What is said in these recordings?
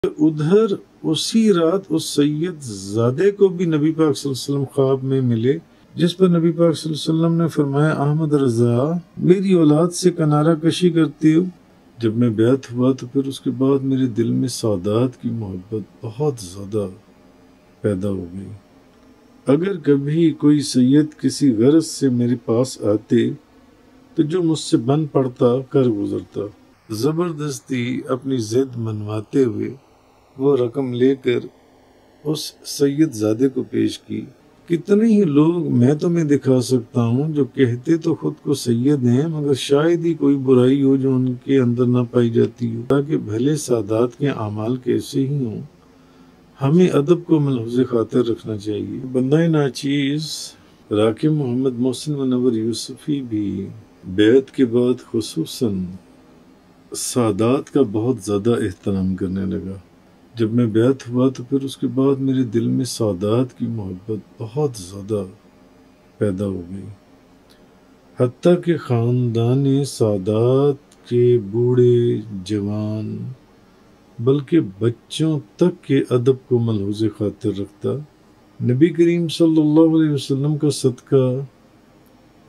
ادھر اسی رات اس سید زادے کو بھی نبی پاک صلی اللہ علیہ وسلم خواب میں ملے، جس پر نبی پاک صلی اللہ علیہ وسلم نے فرمایا احمد رضا میری اولاد سے کنارہ کشی کرتی ہو۔ جب میں بیعت ہوا تو پھر اس کے بعد میرے دل میں سادات کی محبت بہت زیادہ پیدا ہو گئی۔ اگر کبھی کوئی سید کسی غرض سے میرے پاس آتے تو جو مجھ سے بن پڑتا کر گزرتا۔ زبردستی اپنی ضد منواتے ہوئے وہ رقم لے کر اس سید زادے کو پیش کی۔ کتنے ہی لوگ میں تمہیں دکھا سکتا ہوں جو کہتے تو خود کو سید ہیں، مگر شاید ہی کوئی برائی ہو جو ان کے اندر نہ پائی جاتی ہو، تاکہ بھلے سادات کے اعمال کیسے ہی ہوں، ہمیں ادب کو ملحوظ خاطر رکھنا چاہیے۔ بندہ ناچیز راکب محمد محسن منور یوسفی بھی بیعت کے بعد خصوصاً سادات کا بہت زیادہ احترام کرنے لگا۔ جب میں بیعت ہوا تو پھر اس کے بعد میرے دل میں سادات کی محبت بہت زیادہ پیدا ہو گئی، حتیٰ کہ خاندان سادات کے بوڑھے جوان بلکہ بچوں تک کے ادب کو ملحوظ خاطر رکھتا۔ نبی کریم صلی اللہ علیہ وسلم کا صدقہ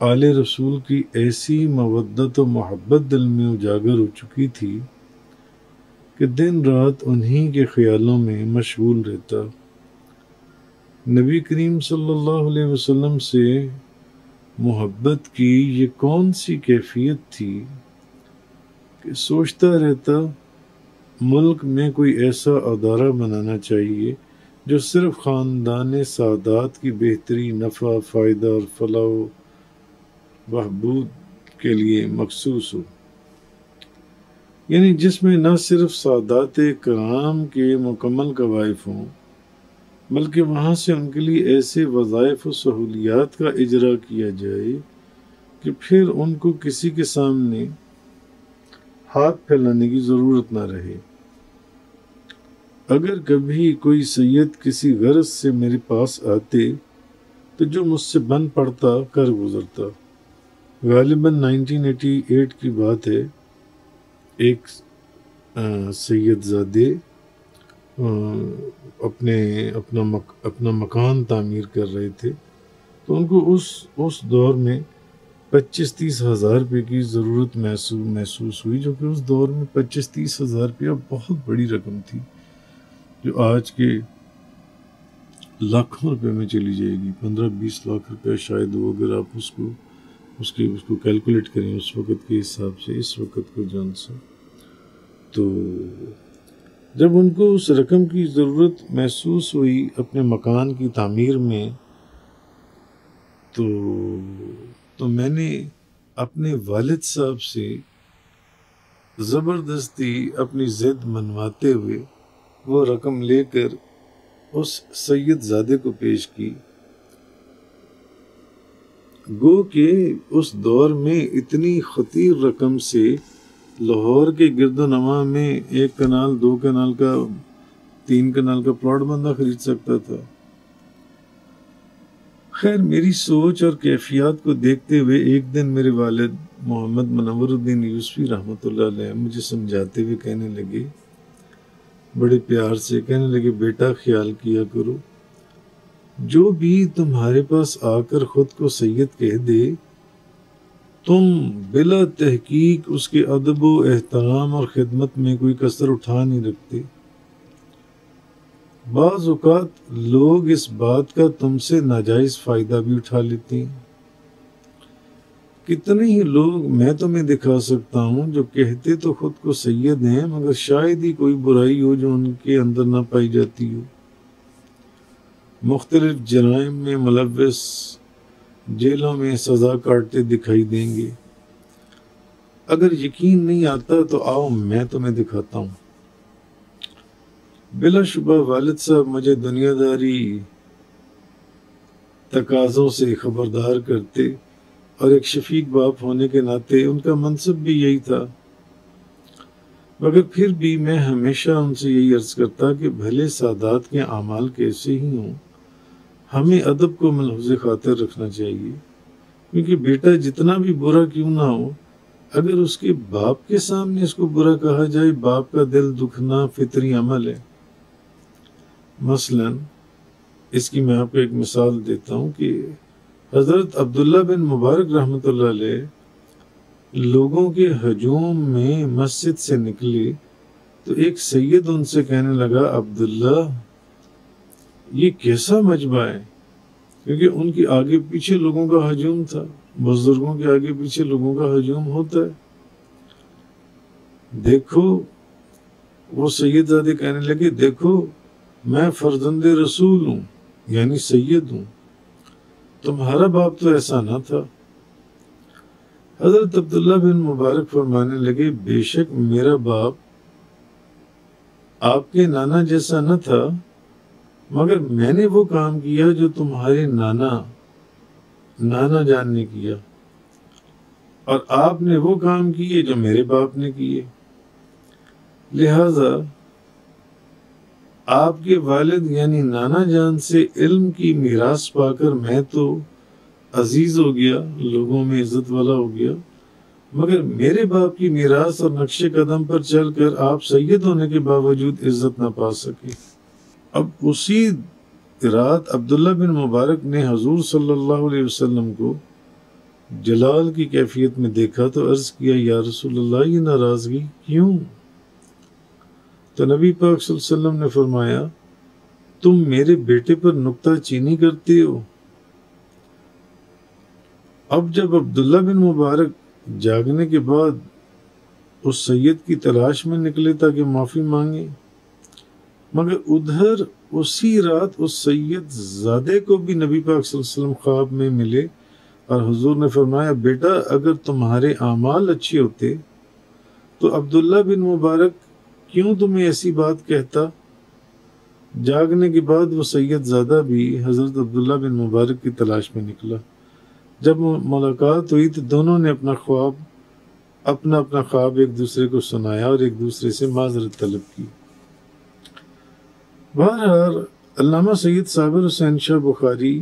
آل رسول کی ایسی مودت و محبت دل میں اجاگر ہو چکی تھی کہ دن رات انہی کے خیالوں میں مشغول رہتا۔ نبی کریم صلی اللہ علیہ وسلم سے محبت کی یہ کون سی کیفیت تھی کہ سوچتا رہتا ملک میں کوئی ایسا ادارہ بنانا چاہیے جو صرف خاندان سادات کی بہتری، نفع، فائدہ اور فلاح و بہبود کے لیے مخصوص ہو، یعنی جس میں نہ صرف سادات کرام کے مکمل قوائف ہوں بلکہ وہاں سے ان کے لیے ایسے وظائف و سہولیات کا اجرا کیا جائے کہ پھر ان کو کسی کے سامنے ہاتھ پھیلانے کی ضرورت نہ رہے۔ اگر کبھی کوئی سید کسی غرض سے میرے پاس آتے تو جو مجھ سے بن پڑتا کر گزرتا۔ غالباً 1988 کی بات ہے، ایک سید زادے اپنا مکان تعمیر کر رہے تھے، تو ان کو اس دور میں 25-30 ہزار روپے کی ضرورت محسوس ہوئی، جو کہ اس دور میں 25-30 ہزار روپیہ بہت بڑی رقم تھی، جو آج کے لاکھوں روپے میں چلی جائے گی۔ 15-20 لاکھ روپے شاید ہو، اگر آپ اس کو کیلکولیٹ کریں اس وقت کے حساب سے، اس وقت کو جان سے۔ تو جب ان کو اس رقم کی ضرورت محسوس ہوئی اپنے مکان کی تعمیر میں، تو میں نے اپنے والد صاحب سے زبردستی اپنی ضد منواتے ہوئے وہ رقم لے کر اس سید زادے کو پیش کی۔ گو کہ اس دور میں اتنی خطیر رقم سے لاہور کے گرد و نواح میں 1 کنال 2 کنال کا 3 کنال کا پلاٹ بندہ خرید سکتا تھا۔ خیر، میری سوچ اور کیفیات کو دیکھتے ہوئے ایک دن میرے والد محمد منور الدین یوسفی رحمۃ اللہ علیہ مجھے سمجھاتے ہوئے کہنے لگے، بڑے پیار سے کہنے لگے، بیٹا خیال کیا کرو، جو بھی تمہارے پاس آ کر خود کو سید کہہ دے، تم بلا تحقیق اس کے ادب و احترام اور خدمت میں کوئی کسر اٹھا نہیں رکھتے۔ بعض اوقات لوگ اس بات کا تم سے ناجائز فائدہ بھی اٹھا لیتے ہیں۔ کتنے ہی لوگ میں تمہیں دکھا سکتا ہوں جو کہتے تو خود کو سید ہیں، مگر شاید ہی کوئی برائی ہو جو ان کے اندر نہ پائی جاتی ہو، مختلف جرائم میں ملوث جیلوں میں سزا کاٹتے دکھائی دیں گے۔ اگر یقین نہیں آتا تو آؤ میں تمہیں دکھاتا ہوں۔ بلا شبہ والد صاحب مجھے دنیا داری تقاضوں سے خبردار کرتے، اور ایک شفیق باپ ہونے کے ناطے ان کا منصب بھی یہی تھا، مگر پھر بھی میں ہمیشہ ان سے یہی عرض کرتا کہ بھلے سادات کے اعمال کیسے ہی ہوں، ہمیں ادب کو ملحوظ خاطر رکھنا چاہیے، کیونکہ بیٹا جتنا بھی برا کیوں نہ ہو، اگر اس کے باپ کے سامنے اس کو برا کہا جائے، باپ کا دل دکھنا فطری عمل ہے۔ مثلا اس کی میں آپ کو ایک مثال دیتا ہوں کہ حضرت عبداللہ بن مبارک رحمۃ اللہ علیہ لوگوں کے ہجوم میں مسجد سے نکلے تو ایک سید ان سے کہنے لگا، عبداللہ یہ کیسا مجمع ہے؟ کیونکہ ان کے آگے پیچھے لوگوں کا ہجوم تھا، بزرگوں کے آگے پیچھے لوگوں کا ہجوم ہوتا ہے۔ دیکھو، وہ سید زادے کہنے لگے، دیکھو میں فرزند رسول ہوں، یعنی سید ہوں، تمہارا باپ تو ایسا نہ تھا۔ حضرت عبداللہ بن مبارک فرمانے لگے، بے شک میرا باپ آپ کے نانا جیسا نہ تھا، مگر میں نے وہ کام کیا جو تمہارے نانا جان نے کیا، اور آپ نے وہ کام کیے جو میرے باپ نے کیے۔ لہذا آپ کے والد یعنی نانا جان سے علم کی میراث پا کر میں تو عزیز ہو گیا، لوگوں میں عزت والا ہو گیا، مگر میرے باپ کی میراث اور نقش قدم پر چل کر آپ سید ہونے کے باوجود عزت نہ پا سکے۔ اب اسی رات عبداللہ بن مبارک نے حضور صلی اللہ علیہ وسلم کو جلال کی کیفیت میں دیکھا تو عرض کیا، یا رسول اللہ یہ ناراضگی کیوں؟ تو نبی پاک صلی اللہ علیہ وسلم نے فرمایا، تم میرے بیٹے پر نکتہ چینی کرتے ہو۔ اب جب عبداللہ بن مبارک جاگنے کے بعد اس سید کی تلاش میں نکلے تاکہ معافی مانگے، مگر ادھر اسی رات اس سید زادے کو بھی نبی پاک صلی اللہ علیہ وسلم خواب میں ملے اور حضور نے فرمایا، بیٹا اگر تمہارے اعمال اچھے ہوتے تو عبداللہ بن مبارک کیوں تمہیں ایسی بات کہتا؟ جاگنے کے بعد وہ سید زادہ بھی حضرت عبداللہ بن مبارک کی تلاش میں نکلا۔ جب ملاقات ہوئی تو دونوں نے اپنا خواب ایک دوسرے کو سنایا اور ایک دوسرے سے معذرت طلب کی۔ بہرحال علامہ سید صابر حسین شاہ بخاری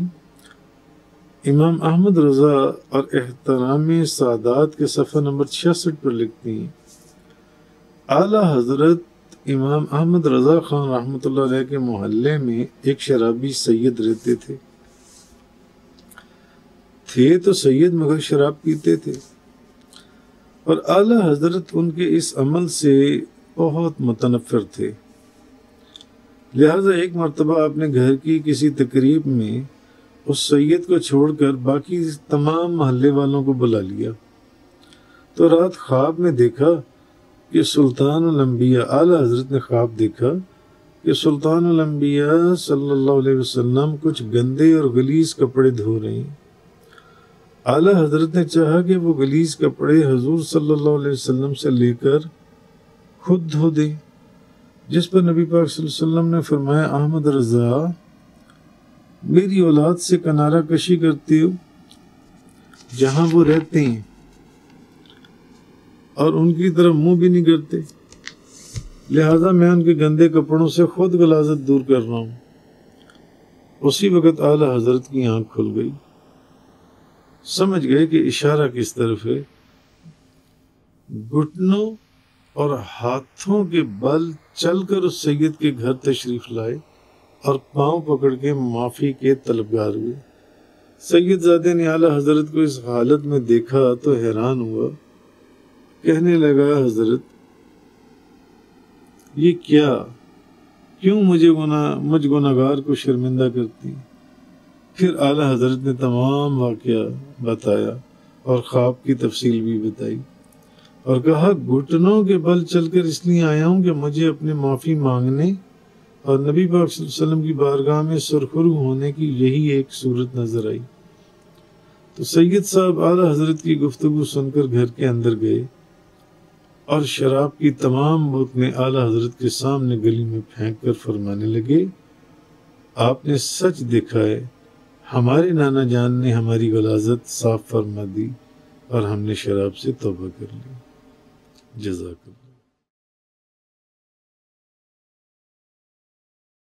امام احمد رضا اور احترام سادات کے صفحہ نمبر 66 پر لکھتی ہیں، اعلیٰ حضرت امام احمد رضا خان رحمۃ اللہ علیہ کے محلے میں ایک شرابی سید رہتے تھے تو سید مگر شراب پیتے تھے، اور اعلیٰ حضرت ان کے اس عمل سے بہت متنفر تھے۔ لہذا ایک مرتبہ آپ نے گھر کی کسی تقریب میں اس سید کو چھوڑ کر باقی تمام محلے والوں کو بلا لیا تو رات خواب میں دیکھا کہ سلطان الانبیاء، اعلیٰ حضرت نے خواب دیکھا کہ سلطان الانبیاء صلی اللہ علیہ وسلم کچھ گندے اور غلیظ کپڑے دھو رہے ہیں۔ اعلیٰ حضرت نے چاہا کہ وہ غلیظ کپڑے حضور صلی اللہ علیہ وسلم سے لے کر خود دھو دے، جس پر نبی پاک صلی اللہ علیہ وسلم نے فرمایا، احمد رضا میری اولاد سے کنارہ کشی کرتے ہو جہاں وہ رہتے ہیں اور ان کی طرف منہ بھی نہیں کرتے، لہذا میں ان کے گندے کپڑوں سے خود غلاظت دور کر رہا ہوں۔ اسی وقت اعلیٰ حضرت کی آنکھ کھل گئی، سمجھ گئے کہ اشارہ کس طرف ہے۔ گھٹنوں اور ہاتھوں کے بل چل کر اس سید کے گھر تشریف لائے اور پاؤں پکڑ کے معافی کے طلبگار ہوئے۔ سید زادے نے اعلیٰ حضرت کو اس حالت میں دیکھا تو حیران ہوا، کہنے لگا، حضرت یہ کیوں مجھ گناہگار کو شرمندہ کرتی؟ پھر اعلیٰ حضرت نے تمام واقعہ بتایا اور خواب کی تفصیل بھی بتائی اور کہا، گھٹنوں کے بل چل کر اس لیے آیا ہوں کہ مجھے اپنے معافی مانگنے اور نبی پاک صلی اللہ علیہ وسلم کی بارگاہ میں سرخرو ہونے کی یہی ایک صورت نظر آئی۔ تو سید صاحب اعلیٰ حضرت کی گفتگو سن کر گھر کے اندر گئے اور شراب کی تمام بوتلیں اعلیٰ حضرت کے سامنے گلی میں پھینک کر فرمانے لگے، آپ نے سچ دیکھا ہے، ہمارے نانا جان نے ہماری غلاظت صاف فرما دی اور ہم نے شراب سے توبہ کر لی۔ جزاک اللہ۔